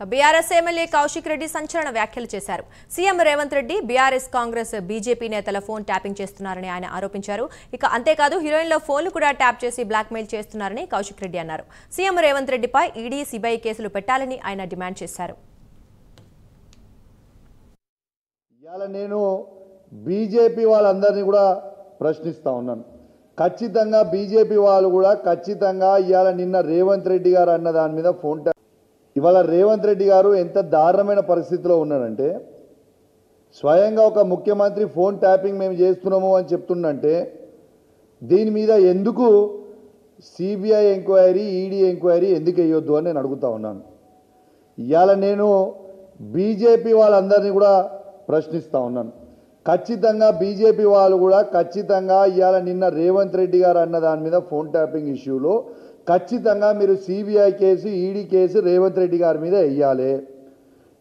BRS MLA Kaushik Reddy సంచలన వ్యాఖ్యలు చేశారు. CM Revanth Reddy BRS Congress BJP నేతల ఫోన్ ట్యాపింగ్ చేస్తున్నారని ఆయన ఆరోపించారు. ఇక అంతేకాదు హీరోయిన్ల ఫోన్లు కూడా ట్యాప్ చేసి బ్లాక్మెయిల్ చేస్తున్నారని కౌశిక్ రెడ్డి అన్నారు. సీఎం రేవంత్ రెడ్డిపై ఈడీ సిబిఐ కేసులు పెట్టాలని ఆయన డిమాండ్ చేశారు. నేను బీజేపీ వాళ్ళందరినీ కూడా ప్రశ్నిస్తా ఉన్నాను. ఖచ్చితంగా బీజేపీ వాళ్ళు కూడా ఖచ్చితంగా ఇవాళ నిన్న రేవంత్ రెడ్డి గారు అన్న దాని మీద ఫోన్ ట్యాప్ ఇవాళ రేవంత్ రెడ్డి గారు ఎంత దారుణమైన పరిస్థితిలో ఉన్నారంటే స్వయంగా ఒక ముఖ్యమంత్రి ఫోన్ ట్యాపింగ్ మేము చేస్తున్నాము అని చెప్తుండంటే దీని మీద ఎందుకు సిబిఐ ఎంక్వైరీ ఈడీ ఎంక్వైరీ ఎందుకు వేయొద్దు అని నేను అడుగుతా ఉన్నాను. ఇవాళ నేను బీజేపీ వాళ్ళందరినీ కూడా ప్రశ్నిస్తా ఉన్నాను. ఖచ్చితంగా బీజేపీ వాళ్ళు కూడా ఖచ్చితంగా ఇవాళ నిన్న రేవంత్ రెడ్డి గారు అన్న దాని మీద ఫోన్ ట్యాపింగ్ ఇష్యూలో ఖచ్చితంగా మీరు CBI case ED case Revanth Reddy గారి మీద వేయాలి.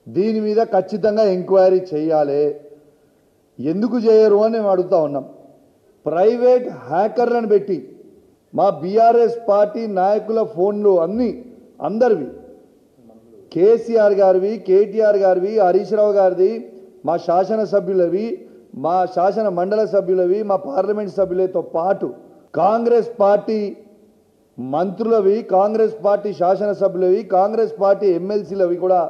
దీని మీద ఖచ్చితంగా ఎంక్వైరీ చేయాలి. ఎందుకు చేయరు అని మేము అడుగుతా ఉన్నాం. ప్రైవేట్ హ్యాకర్లను పెట్టి మా బీఆర్ఎస్ పార్టీ నాయకుల ఫోన్లు అందరివి కేసీఆర్ గారివి, కేటీఆర్ గారివి, హరీష్ రావు గారిది, మా శాసనసభ్యులవి, మా శాసన మండల సభ్యులవి, మా పార్లమెంట్ సభ్యులతో పాటు కాంగ్రెస్ పార్టీ మంత్రులవి, కాంగ్రెస్ పార్టీ శాసనసభ్యులవి, కాంగ్రెస్ పార్టీ ఎమ్మెల్సీలవి కూడా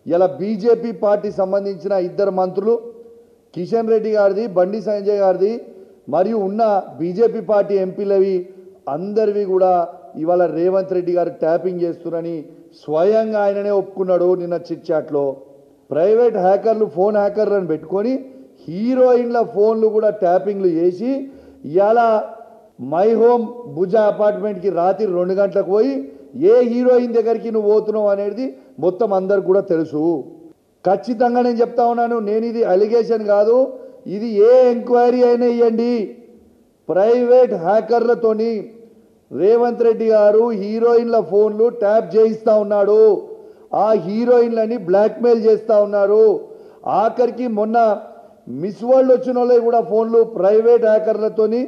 ఇలా బీజేపీ పార్టీ సంబంధించిన ఇద్దరు మంత్రులు కిషన్ రెడ్డి గారిది, బండి సంజయ్ గారిది మరియు ఉన్న బీజేపీ పార్టీ ఎంపీలవి అందరివి కూడా ఇవాళ రేవంత్ రెడ్డి గారు ట్యాపింగ్ చేస్తున్నారని స్వయంగా ఆయననే ఒప్పుకున్నాడు నిన్న చిట్ చాట్లో. ప్రైవేట్ హ్యాకర్లు ఫోన్ హ్యాకర్లను పెట్టుకొని హీరోయిన్ల ఫోన్లు కూడా ట్యాపింగ్లు చేసి ఇవాళ మై హోమ్ భుజా అపార్ట్మెంట్కి రాత్రి 2 గంటలకు పోయి ఏ హీరోయిన్ దగ్గరికి నువ్వు పోతున్నావు అనేది మొత్తం అందరికి కూడా తెలుసు. ఖచ్చితంగా నేను చెప్తా ఉన్నాను, నేను ఇది అలిగేషన్ కాదు, ఇది ఏ ఎంక్వైరీ అయినా ఇవ్వండి. ప్రైవేట్ హ్యాకర్లతోని రేవంత్ రెడ్డి గారు హీరోయిన్ల ఫోన్లు ట్యాప్ చేయిస్తూ ఉన్నాడు. ఆ హీరోయిన్లని బ్లాక్మెయిల్ చేస్తూ ఉన్నారు. ఆఖరికి మొన్న మిస్ వరల్డ్ వచ్చిన వాళ్ళవి కూడా ఫోన్లు ప్రైవేట్ హ్యాకర్లతోని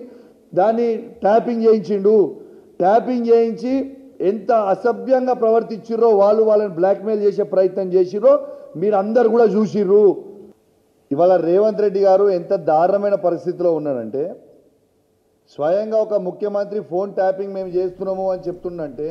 దాన్ని ట్యాపింగ్ చేయించిండు. ట్యాపింగ్ చేయించి ఎంత అసభ్యంగా ప్రవర్తించిర్రో వాళ్ళని బ్లాక్మెయిల్ చేసే ప్రయత్నం చేసిర్రో మీరు అందరు కూడా చూసిర్రు. ఇవాళ రేవంత్ రెడ్డి గారు ఎంత దారుణమైన పరిస్థితిలో ఉన్నారంటే స్వయంగా ఒక ముఖ్యమంత్రి ఫోన్ ట్యాపింగ్ మేము చేస్తున్నాము అని చెప్తుండంటే